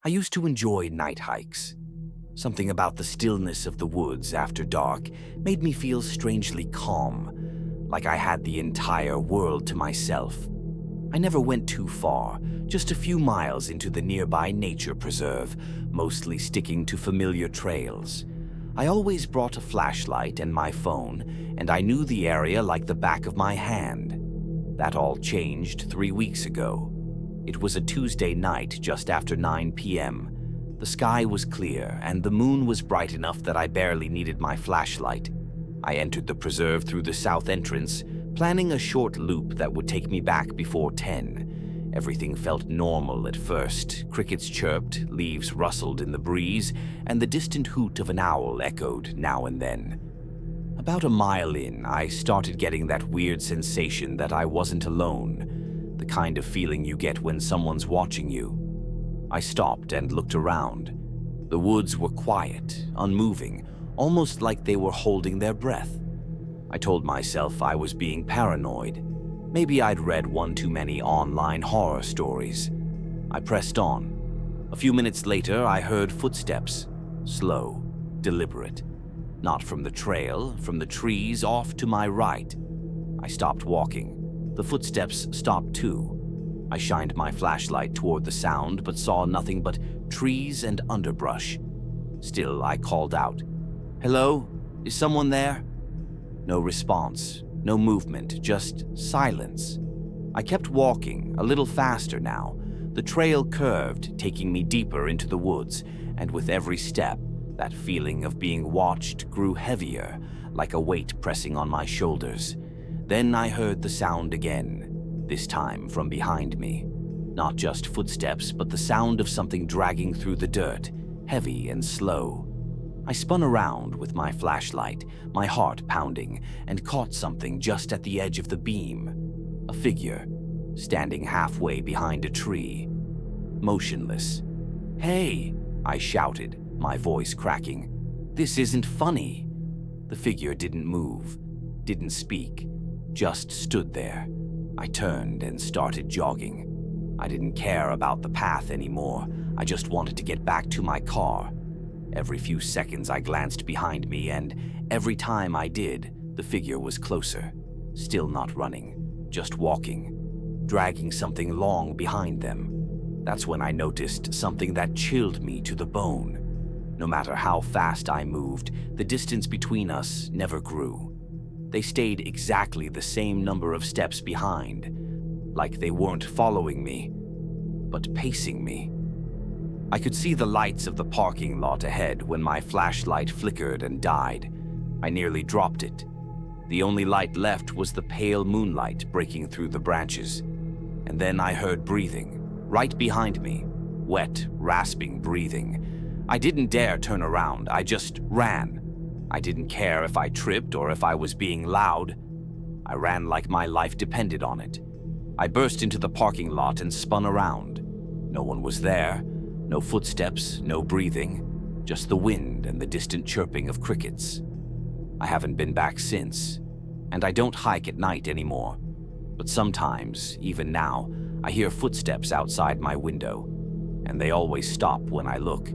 I used to enjoy night hikes. Something about the stillness of the woods after dark made me feel strangely calm, like I had the entire world to myself. I never went too far, just a few miles into the nearby nature preserve, mostly sticking to familiar trails. I always brought a flashlight and my phone, and I knew the area like the back of my hand. That all changed 3 weeks ago. It was a Tuesday night just after 9 p.m. The sky was clear, and the moon was bright enough that I barely needed my flashlight. I entered the preserve through the south entrance, planning a short loop that would take me back before 10. Everything felt normal at first. Crickets chirped, leaves rustled in the breeze, and the distant hoot of an owl echoed now and then. About a mile in, I started getting that weird sensation that I wasn't alone, the kind of feeling you get when someone's watching you. I stopped and looked around. The woods were quiet, unmoving, almost like they were holding their breath. I told myself I was being paranoid. Maybe I'd read one too many online horror stories. I pressed on. A few minutes later, I heard footsteps. Slow, deliberate. Not from the trail, from the trees off to my right. I stopped walking. The footsteps stopped too. I shined my flashlight toward the sound, but saw nothing but trees and underbrush. Still, I called out, "Hello? Is someone there?" No response, no movement, just silence. I kept walking, a little faster now. The trail curved, taking me deeper into the woods, and with every step, that feeling of being watched grew heavier, like a weight pressing on my shoulders. Then I heard the sound again, this time from behind me. Not just footsteps, but the sound of something dragging through the dirt, heavy and slow. I spun around with my flashlight, my heart pounding, and caught something just at the edge of the beam. A figure, standing halfway behind a tree. Motionless. "Hey!" I shouted, my voice cracking. "This isn't funny." The figure didn't move, didn't speak, just stood there. I turned and started jogging. I didn't care about the path anymore. I just wanted to get back to my car. Every few seconds I glanced behind me, and every time I did, the figure was closer. Still not running, just walking, dragging something long behind them. That's when I noticed something that chilled me to the bone. No matter how fast I moved, the distance between us never grew. They stayed exactly the same number of steps behind, like they weren't following me, but pacing me. I could see the lights of the parking lot ahead when my flashlight flickered and died. I nearly dropped it. The only light left was the pale moonlight breaking through the branches. And then I heard breathing, right behind me, wet, rasping breathing. I didn't dare turn around, I just ran. I didn't care if I tripped or if I was being loud. I ran like my life depended on it. I burst into the parking lot and spun around. No one was there. No footsteps, no breathing, just the wind and the distant chirping of crickets. I haven't been back since, and I don't hike at night anymore. But sometimes, even now, I hear footsteps outside my window, and they always stop when I look.